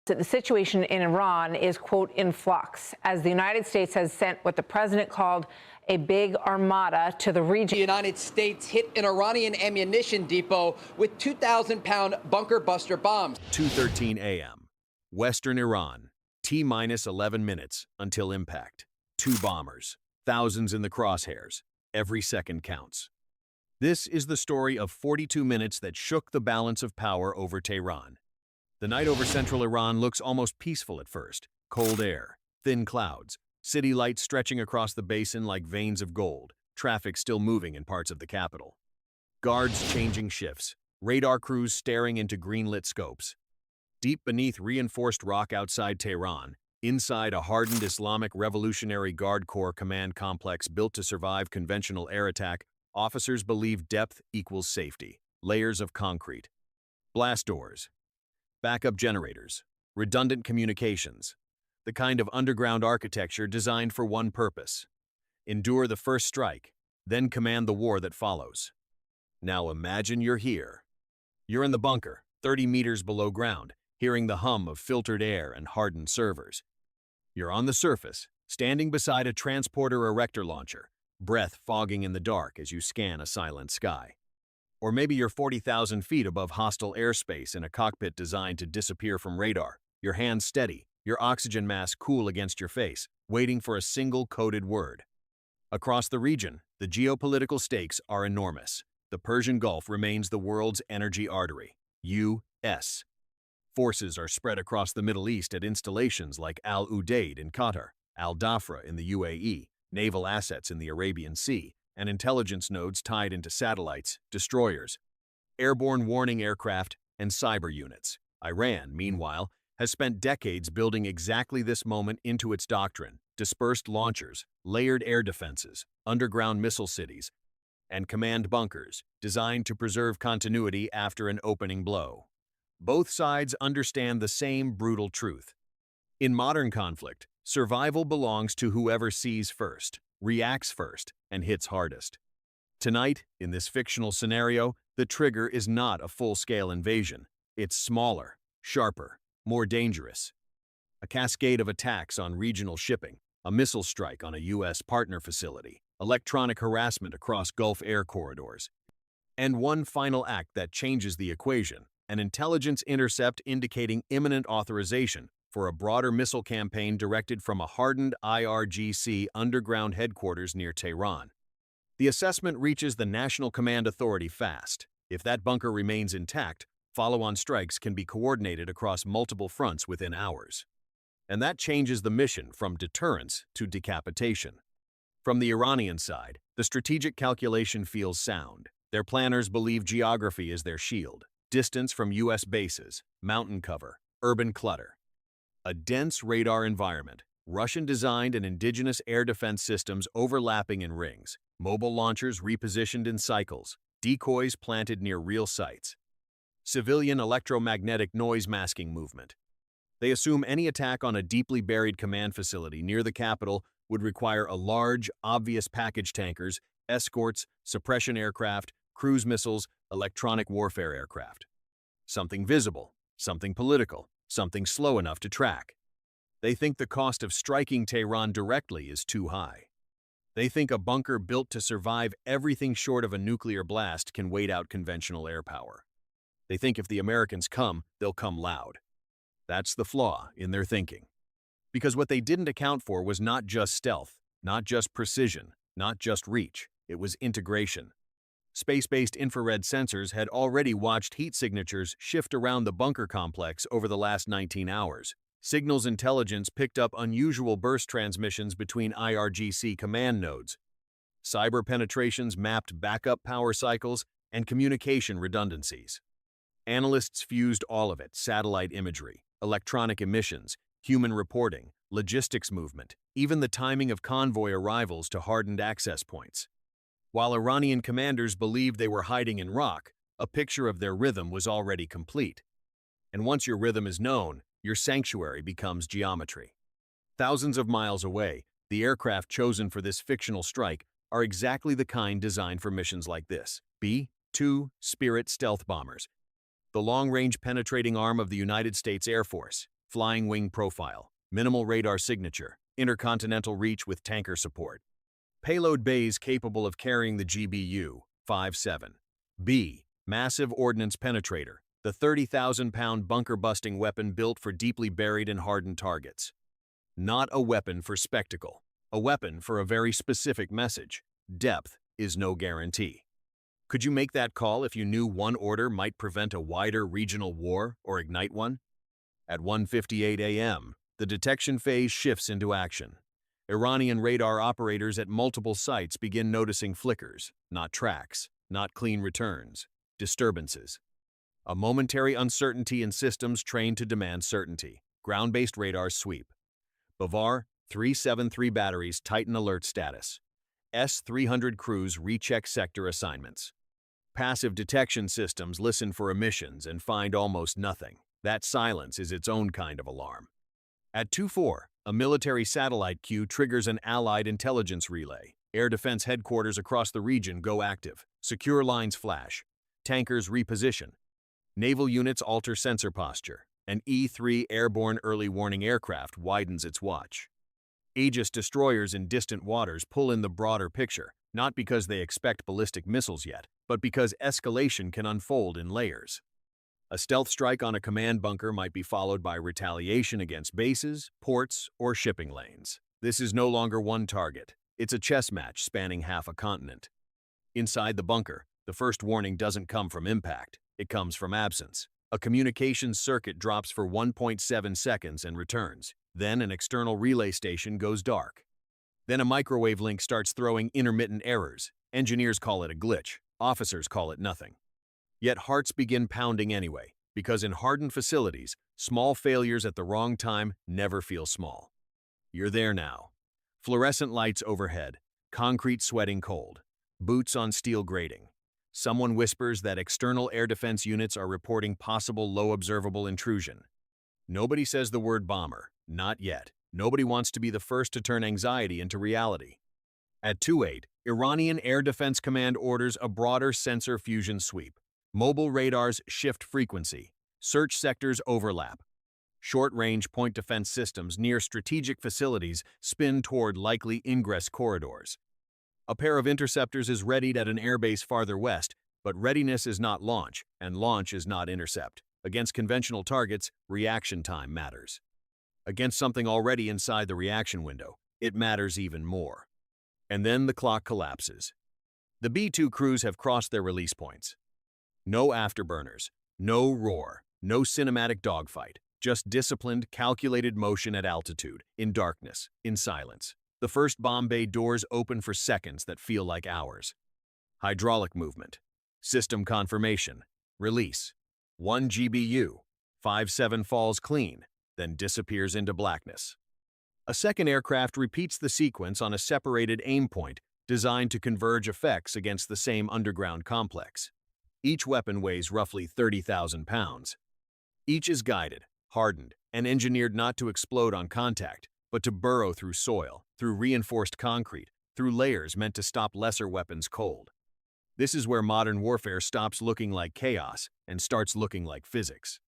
The situation in Iran is, quote, in flux, as the United States has sent what the president called a big armada to the region. The United States hit an Iranian ammunition depot with 2,000-pound bunker buster bombs. 2:13 a.m. Western Iran. T-minus 11 minutes until impact. 2 bombers. Thousands in the crosshairs. Every second counts. This is the story of 42 minutes that shook the balance of power over Tehran. The night over central Iran looks almost peaceful at first. Cold air, thin clouds, city lights stretching across the basin like veins of gold, traffic still moving in parts of the capital. Guards changing shifts, radar crews staring into green-lit scopes. Deep beneath reinforced rock outside Tehran, inside a hardened Islamic Revolutionary Guard Corps command complex built to survive conventional air attack, officers believe depth equals safety. Layers of concrete. Blast doors. Backup generators, redundant communications, the kind of underground architecture designed for one purpose: endure the first strike, then command the war that follows. Now imagine you're here. You're in the bunker, 30 meters below ground, hearing the hum of filtered air and hardened servers. You're on the surface, standing beside a transporter erector launcher, breath fogging in the dark as you scan a silent sky. Or maybe you're 40,000 feet above hostile airspace in a cockpit designed to disappear from radar, your hands steady, your oxygen mask cool against your face, waiting for a single coded word. Across the region, the geopolitical stakes are enormous. The Persian Gulf remains the world's energy artery. U.S. Forces are spread across the Middle East at installations like Al Udeid in Qatar, Al Dhafra in the UAE, naval assets in the Arabian Sea, and intelligence nodes tied into satellites, destroyers, airborne warning aircraft, and cyber units. Iran, meanwhile, has spent decades building exactly this moment into its doctrine: dispersed launchers, layered air defenses, underground missile cities, and command bunkers designed to preserve continuity after an opening blow. Both sides understand the same brutal truth. In modern conflict, survival belongs to whoever sees first, reacts first, and hits hardest. Tonight, in this fictional scenario, the trigger is not a full-scale invasion. It's smaller, sharper, more dangerous. A cascade of attacks on regional shipping, a missile strike on a U.S. partner facility, electronic harassment across Gulf air corridors, and one final act that changes the equation: an intelligence intercept indicating imminent authorization for a broader missile campaign directed from a hardened IRGC underground headquarters near Tehran. The assessment reaches the National Command Authority fast. If that bunker remains intact, follow-on strikes can be coordinated across multiple fronts within hours. And that changes the mission from deterrence to decapitation. From the Iranian side, the strategic calculation feels sound. Their planners believe geography is their shield: distance from U.S. bases, mountain cover, urban clutter. A dense radar environment, Russian-designed and indigenous air defense systems overlapping in rings, mobile launchers repositioned in cycles, decoys planted near real sites. Civilian electromagnetic noise masking movement. They assume any attack on a deeply buried command facility near the capital would require a large, obvious package tankers, escorts, suppression aircraft, cruise missiles, electronic warfare aircraft. Something visible, something political, something slow enough to track. They think the cost of striking Tehran directly is too high. They think a bunker built to survive everything short of a nuclear blast can wait out conventional air power. They think if the Americans come, they'll come loud. That's the flaw in their thinking. Because what they didn't account for was not just stealth, not just precision, not just reach. It was integration. Space-based infrared sensors had already watched heat signatures shift around the bunker complex over the last 19 hours. Signals intelligence picked up unusual burst transmissions between IRGC command nodes. Cyber penetrations mapped backup power cycles and communication redundancies. Analysts fused all of it: satellite imagery, electronic emissions, human reporting, logistics movement, even the timing of convoy arrivals to hardened access points. While Iranian commanders believed they were hiding in rock, a picture of their rhythm was already complete. And once your rhythm is known, your sanctuary becomes geometry. Thousands of miles away, the aircraft chosen for this fictional strike are exactly the kind designed for missions like this: B-2 Spirit stealth bombers, the long-range penetrating arm of the United States Air Force. flying wing profile, minimal radar signature, intercontinental reach with tanker support. Payload bays capable of carrying the GBU-57. B. Massive ordnance penetrator, the 30,000-pound bunker-busting weapon built for deeply buried and hardened targets. Not a weapon for spectacle, a weapon for a very specific message. Depth is no guarantee. Could you make that call if you knew one order might prevent a wider regional war or ignite one? At 1:58 a.m., the detection phase shifts into action. Iranian radar operators at multiple sites begin noticing flickers, not tracks, not clean returns, disturbances. A momentary uncertainty in systems trained to demand certainty. Ground-based radars sweep. Bavar 373 batteries tighten alert status. S-300 crews recheck sector assignments. Passive detection systems listen for emissions and find almost nothing. That silence is its own kind of alarm. At 2:04, a military satellite queue triggers an Allied intelligence relay. Air defense headquarters across the region go active. Secure lines flash. Tankers reposition. Naval units alter sensor posture. An E-3 airborne early warning aircraft widens its watch. Aegis destroyers in distant waters pull in the broader picture, not because they expect ballistic missiles yet, but because escalation can unfold in layers. A stealth strike on a command bunker might be followed by retaliation against bases, ports, or shipping lanes. This is no longer one target. It's a chess match spanning half a continent. Inside the bunker, the first warning doesn't come from impact. It comes from absence. A communications circuit drops for 1.7 seconds and returns. Then an external relay station goes dark. Then a microwave link starts throwing intermittent errors. Engineers call it a glitch. Officers call it nothing. Yet hearts begin pounding anyway, because in hardened facilities, small failures at the wrong time never feel small. You're there now. Fluorescent lights overhead, concrete sweating cold, boots on steel grating. Someone whispers that external air defense units are reporting possible low observable intrusion. Nobody says the word bomber, not yet. Nobody wants to be the first to turn anxiety into reality. At 2:08, Iranian Air Defense Command orders a broader sensor fusion sweep. Mobile radars shift frequency. Search sectors overlap. Short-range point defense systems near strategic facilities spin toward likely ingress corridors. A pair of interceptors is readied at an airbase farther west, but readiness is not launch, and launch is not intercept. Against conventional targets, reaction time matters. Against something already inside the reaction window, it matters even more. And then the clock collapses. The B-2 crews have crossed their release points. No afterburners, no roar, no cinematic dogfight, just disciplined, calculated motion at altitude, in darkness, in silence. The first bomb bay doors open for seconds that feel like hours. Hydraulic movement. System confirmation. Release. 1 GBU. 57 falls clean, then disappears into blackness. A second aircraft repeats the sequence on a separated aim point designed to converge effects against the same underground complex. Each weapon weighs roughly 30,000 pounds. Each is guided, hardened, and engineered not to explode on contact, but to burrow through soil, through reinforced concrete, through layers meant to stop lesser weapons cold. This is where modern warfare stops looking like chaos and starts looking like physics.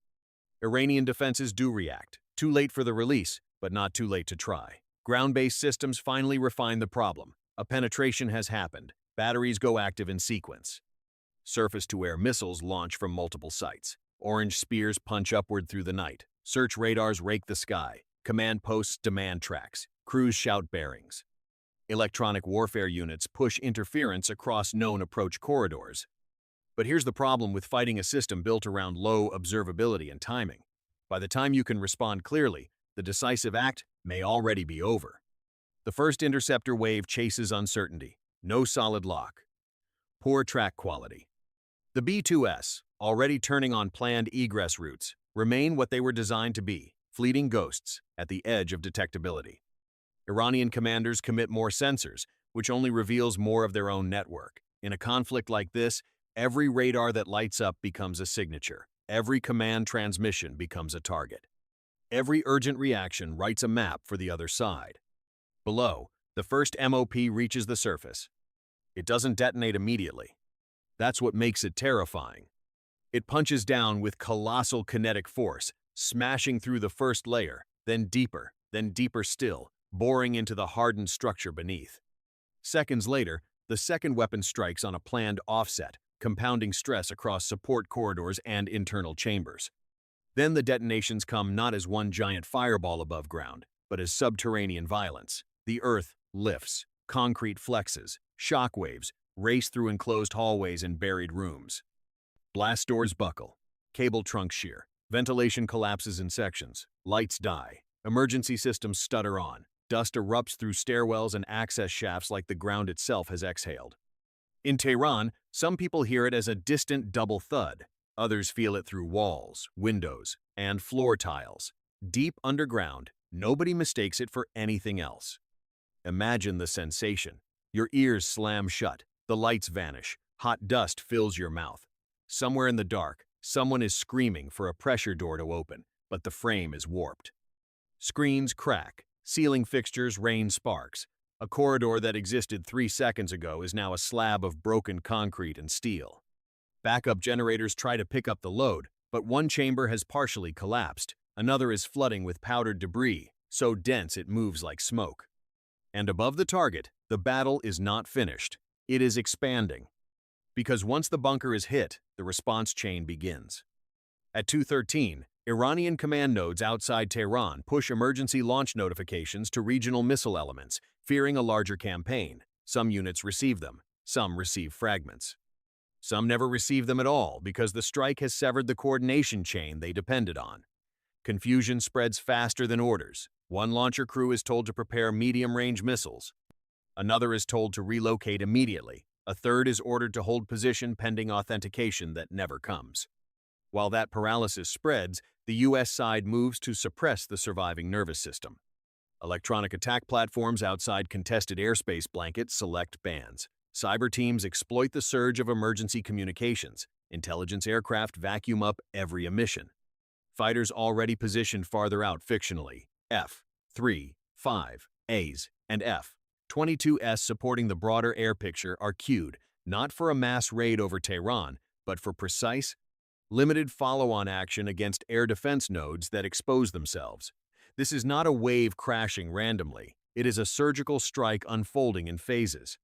Iranian defenses do react, too late for the release, but not too late to try. Ground-based systems finally refine the problem. A penetration has happened. Batteries go active in sequence. Surface-to-air missiles launch from multiple sites. Orange spears punch upward through the night. Search radars rake the sky. Command posts demand tracks. Crews shout bearings. Electronic warfare units push interference across known approach corridors. But here's the problem with fighting a system built around low observability and timing. By the time you can respond clearly, the decisive act may already be over. The first interceptor wave chases uncertainty. No solid lock. Poor track quality. The B-2s, already turning on planned egress routes, remain what they were designed to be, fleeting ghosts at the edge of detectability. Iranian commanders commit more sensors, which only reveals more of their own network. In a conflict like this, every radar that lights up becomes a signature. Every command transmission becomes a target. Every urgent reaction writes a map for the other side. Below, the first MOP reaches the surface. It doesn't detonate immediately. That's what makes it terrifying. It punches down with colossal kinetic force, smashing through the first layer, then deeper still, boring into the hardened structure beneath. Seconds later, the second weapon strikes on a planned offset, compounding stress across support corridors and internal chambers. Then the detonations come not as one giant fireball above ground, but as subterranean violence. The earth lifts, concrete flexes, shock waves race through enclosed hallways and buried rooms. Blast doors buckle, cable trunks shear, ventilation collapses in sections, lights die, emergency systems stutter on, dust erupts through stairwells and access shafts like the ground itself has exhaled. In Tehran, some people hear it as a distant double thud. Others feel it through walls, windows, and floor tiles. Deep underground, nobody mistakes it for anything else. Imagine the sensation. Your ears slam shut, the lights vanish, hot dust fills your mouth. Somewhere in the dark, someone is screaming for a pressure door to open, but the frame is warped. Screens crack, ceiling fixtures rain sparks. A corridor that existed 3 seconds ago is now a slab of broken concrete and steel. Backup generators try to pick up the load, but one chamber has partially collapsed. Another is flooding with powdered debris, so dense it moves like smoke. And above the target, the battle is not finished. It is expanding. Because once the bunker is hit, the response chain begins. At 2:13, Iranian command nodes outside Tehran push emergency launch notifications to regional missile elements, fearing a larger campaign. Some units receive them, some receive fragments. Some never receive them at all because the strike has severed the coordination chain they depended on. Confusion spreads faster than orders. One launcher crew is told to prepare medium-range missiles. Another is told to relocate immediately. A third is ordered to hold position pending authentication that never comes. While that paralysis spreads, the U.S. side moves to suppress the surviving nervous system. Electronic attack platforms outside contested airspace blankets select bands. Cyber teams exploit the surge of emergency communications. Intelligence aircraft vacuum up every emission. Fighters already positioned farther out fictionally, F-3, 5, A's, and F-22S supporting the broader air picture are cued, not for a mass raid over Tehran, but for precise, limited follow-on action against air defense nodes that expose themselves. This is not a wave crashing randomly. It is a surgical strike unfolding in phases.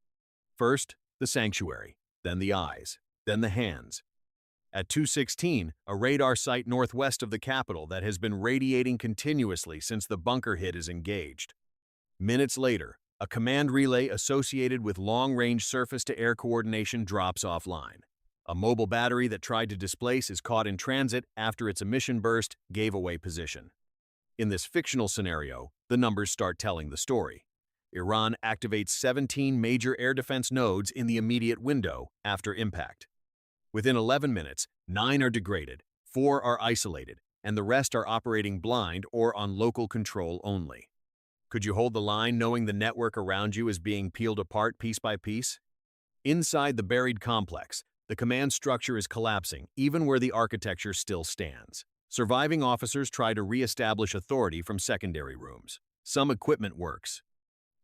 First, the sanctuary, then the eyes, then the hands. At 2:16, a radar site northwest of the capital that has been radiating continuously since the bunker hit is engaged. Minutes later, a command relay associated with long-range surface-to-air coordination drops offline. A mobile battery that tried to displace is caught in transit after its emission burst gave away position. In this fictional scenario, the numbers start telling the story. Iran activates 17 major air defense nodes in the immediate window after impact. Within 11 minutes, 9 are degraded, 4 are isolated, and the rest are operating blind or on local control only. Could you hold the line knowing the network around you is being peeled apart piece by piece? Inside the buried complex, the command structure is collapsing even where the architecture still stands. Surviving officers try to re-establish authority from secondary rooms. Some equipment works.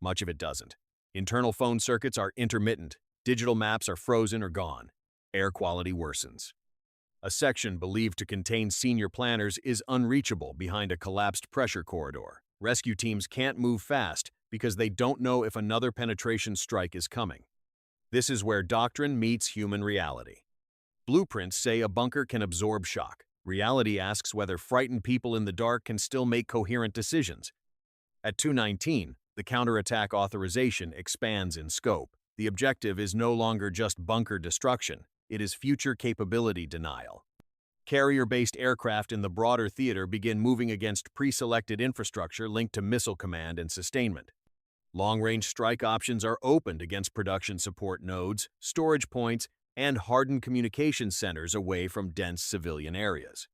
Much of it doesn't. Internal phone circuits are intermittent, digital maps are frozen or gone. Air quality worsens. A section believed to contain senior planners is unreachable behind a collapsed pressure corridor. Rescue teams can't move fast because they don't know if another penetration strike is coming. This is where doctrine meets human reality. Blueprints say a bunker can absorb shock. Reality asks whether frightened people in the dark can still make coherent decisions. At 2:19, the counterattack authorization expands in scope. The objective is no longer just bunker destruction, it is future capability denial. Carrier-based aircraft in the broader theater begin moving against pre-selected infrastructure linked to missile command and sustainment. Long-range strike options are opened against production support nodes, storage points, and hardened communications centers away from dense civilian areas.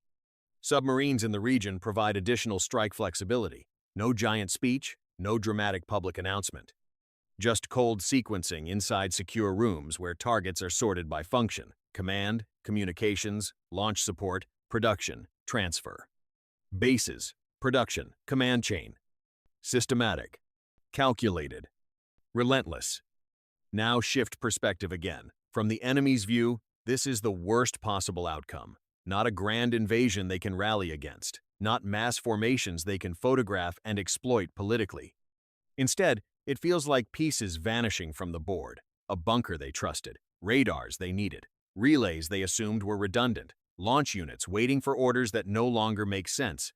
Submarines in the region provide additional strike flexibility. No giant speech, no dramatic public announcement. Just cold sequencing inside secure rooms where targets are sorted by function: command, communications, launch support, production, transfer. Bases, production, command chain. Systematic. Calculated. Relentless. Now shift perspective again. From the enemy's view, this is the worst possible outcome. Not a grand invasion they can rally against. not mass formations they can photograph and exploit politically. Instead, it feels like pieces vanishing from the board, a bunker they trusted, radars they needed, relays they assumed were redundant, launch units waiting for orders that no longer make sense.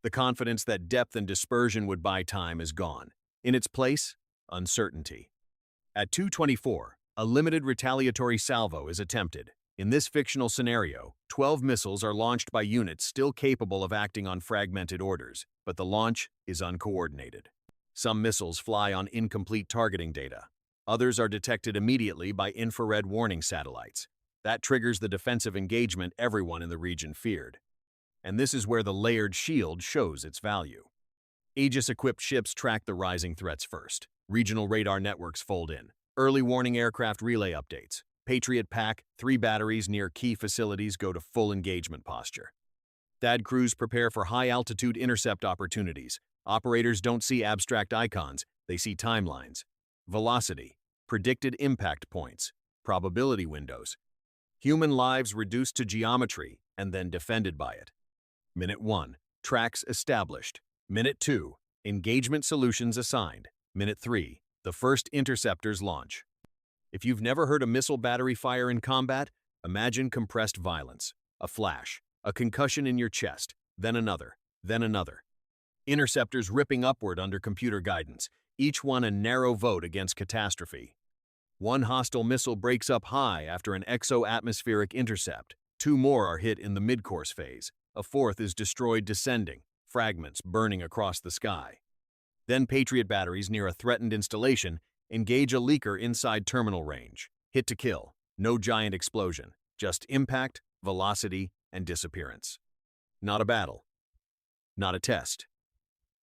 The confidence that depth and dispersion would buy time is gone. In its place, uncertainty. At 2:24, a limited retaliatory salvo is attempted. In this fictional scenario, 12 missiles are launched by units still capable of acting on fragmented orders, but the launch is uncoordinated. Some missiles fly on incomplete targeting data. Others are detected immediately by infrared warning satellites. That triggers the defensive engagement everyone in the region feared. And this is where the layered shield shows its value. Aegis-equipped ships track the rising threats first. Regional radar networks fold in. Early warning aircraft relay updates. Patriot pack, 3 batteries near key facilities go to full engagement posture. THAAD crews prepare for high-altitude intercept opportunities. Operators don't see abstract icons, they see timelines. Velocity, predicted impact points, probability windows. Human lives reduced to geometry and then defended by it. Minute 1, tracks established. Minute 2, engagement solutions assigned. Minute 3, the first interceptors launch. If you've never heard a missile battery fire in combat, imagine compressed violence. A flash, a concussion in your chest, then another, then another. Interceptors ripping upward under computer guidance, each one a narrow vote against catastrophe. One hostile missile breaks up high after an exo-atmospheric intercept. 2 more are hit in the mid-course phase. A 4th is destroyed descending, fragments burning across the sky. Then Patriot batteries near a threatened installation engage a leaker inside terminal range. Hit to kill, no giant explosion, just impact, velocity, and disappearance. Not a battle. Not a test.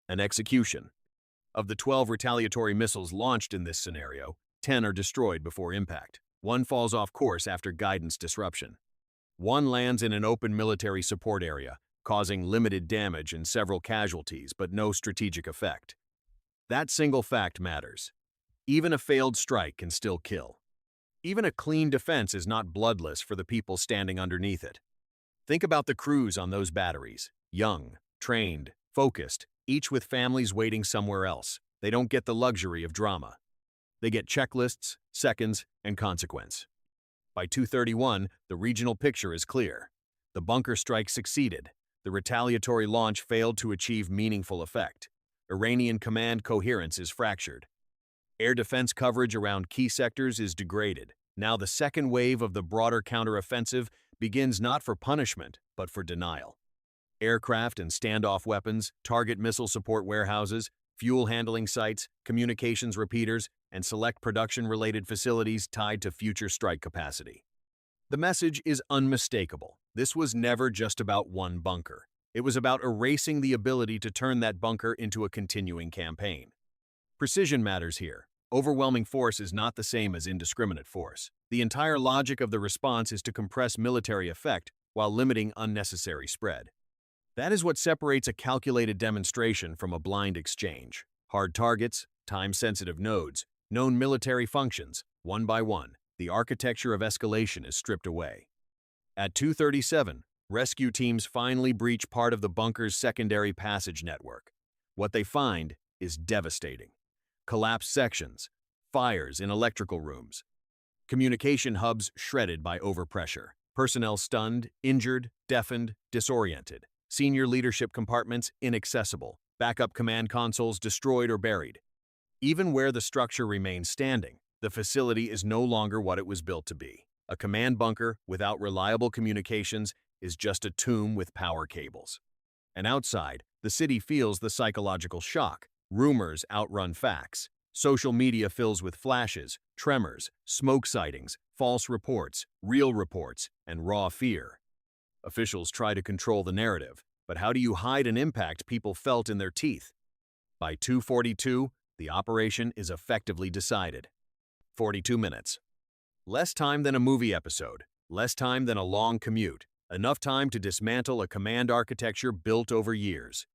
An execution. Of the 12 retaliatory missiles launched in this scenario, 10 are destroyed before impact. 1 falls off course after guidance disruption. 1 lands in an open military support area, causing limited damage and several casualties, but no strategic effect. That single fact matters. Even a failed strike can still kill. Even a clean defense is not bloodless for the people standing underneath it. Think about the crews on those batteries. Young, trained, focused, each with families waiting somewhere else. They don't get the luxury of drama. They get checklists, seconds, and consequence. By 2:31, the regional picture is clear. The bunker strike succeeded. The retaliatory launch failed to achieve meaningful effect. Iranian command coherence is fractured. Air defense coverage around key sectors is degraded. Now the second wave of the broader counteroffensive begins not for punishment, but for denial. Aircraft and standoff weapons target missile support warehouses, fuel handling sites, communications repeaters, and select production-related facilities tied to future strike capacity. The message is unmistakable. This was never just about one bunker. It was about erasing the ability to turn that bunker into a continuing campaign. Precision matters here. Overwhelming force is not the same as indiscriminate force. The entire logic of the response is to compress military effect while limiting unnecessary spread. That is what separates a calculated demonstration from a blind exchange. Hard targets, time-sensitive nodes, known military functions, one by one, the architecture of escalation is stripped away. At 2:37, rescue teams finally breach part of the bunker's secondary passage network. What they find is devastating. Collapsed sections, fires in electrical rooms, communication hubs shredded by overpressure, personnel stunned, injured, deafened, disoriented, senior leadership compartments inaccessible, backup command consoles destroyed or buried. Even where the structure remains standing, the facility is no longer what it was built to be. A command bunker without reliable communications is just a tomb with power cables. And outside, the city feels the psychological shock. Rumors outrun facts. Social media fills with flashes, tremors, smoke sightings, false reports, real reports, and raw fear. Officials try to control the narrative, but how do you hide an impact people felt in their teeth? By 2:42, the operation is effectively decided. 42 minutes. Less time than a movie episode, less time than a long commute, enough time to dismantle a command architecture built over years.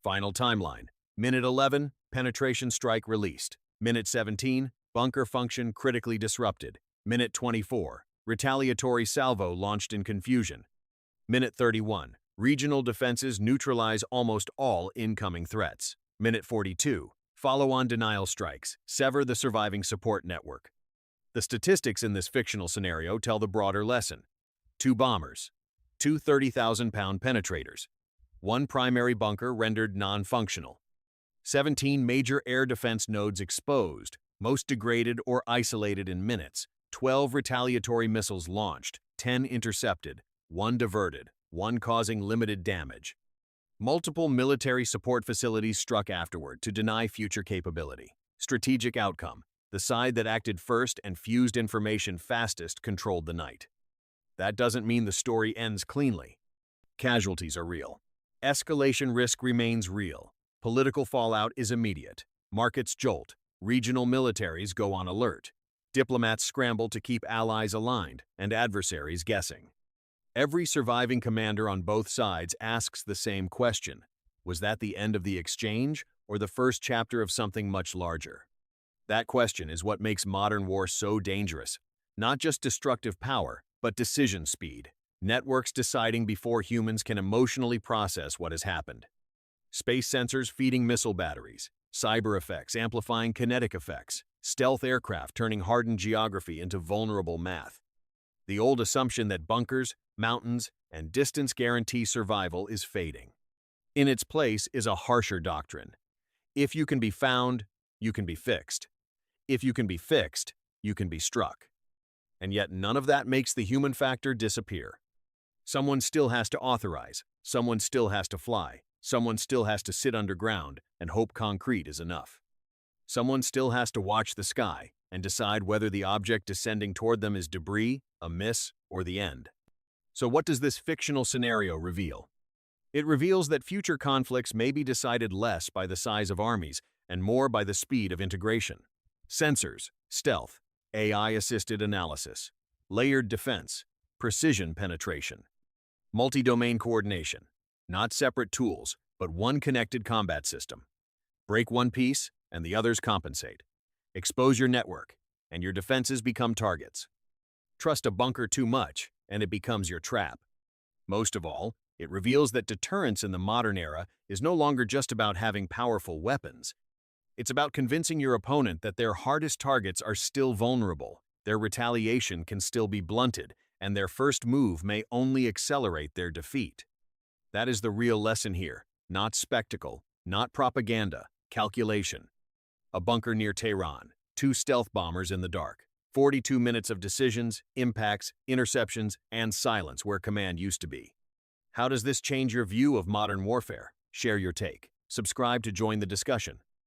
Final timeline. Minute 11, penetration strike released. Minute 17, bunker function critically disrupted. Minute 24, retaliatory salvo launched in confusion. Minute 31, Regional defenses neutralize almost all incoming threats. Minute 42. Follow-on denial strikes sever the surviving support network. The statistics in this fictional scenario tell the broader lesson. 2 bombers, 2 30,000-pound penetrators, 1 primary bunker rendered non-functional, 17 major air defense nodes exposed, most degraded or isolated in minutes, 12 retaliatory missiles launched, 10 intercepted, 1 diverted, 1 causing limited damage. Multiple military support facilities struck afterward to deny future capability. Strategic outcome: the side that acted first and fused information fastest controlled the night. That doesn't mean the story ends cleanly. Casualties are real. Escalation risk remains real. Political fallout is immediate. Markets jolt. Regional militaries go on alert. Diplomats scramble to keep allies aligned and adversaries guessing. Every surviving commander on both sides asks the same question. Was that the end of the exchange or the first chapter of something much larger? That question is what makes modern war so dangerous. Not just destructive power, but decision speed. Networks deciding before humans can emotionally process what has happened. Space sensors feeding missile batteries. Cyber effects amplifying kinetic effects. Stealth aircraft turning hardened geography into vulnerable math. The old assumption that bunkers, mountains, and distance guarantee survival is fading. In its place is a harsher doctrine. If you can be found, you can be fixed. If you can be fixed, you can be struck. And yet none of that makes the human factor disappear. Someone still has to authorize, someone still has to fly, someone still has to sit underground and hope concrete is enough. Someone still has to watch the sky and decide whether the object descending toward them is debris, a miss, or the end. So what does this fictional scenario reveal? It reveals that future conflicts may be decided less by the size of armies and more by the speed of integration. Sensors, stealth, AI-assisted analysis, layered defense, precision penetration, multi-domain coordination, not separate tools, but one connected combat system. Break one piece, and the others compensate. Expose your network, and your defenses become targets. Trust a bunker too much, and it becomes your trap. Most of all, it reveals that deterrence in the modern era is no longer just about having powerful weapons. It's about convincing your opponent that their hardest targets are still vulnerable, their retaliation can still be blunted, and their first move may only accelerate their defeat. That is the real lesson here, not spectacle, not propaganda, calculation. A bunker near Tehran, 2 stealth bombers in the dark, 42 minutes of decisions, impacts, interceptions, and silence where command used to be. How does this change your view of modern warfare? Share your take. Subscribe to join the discussion.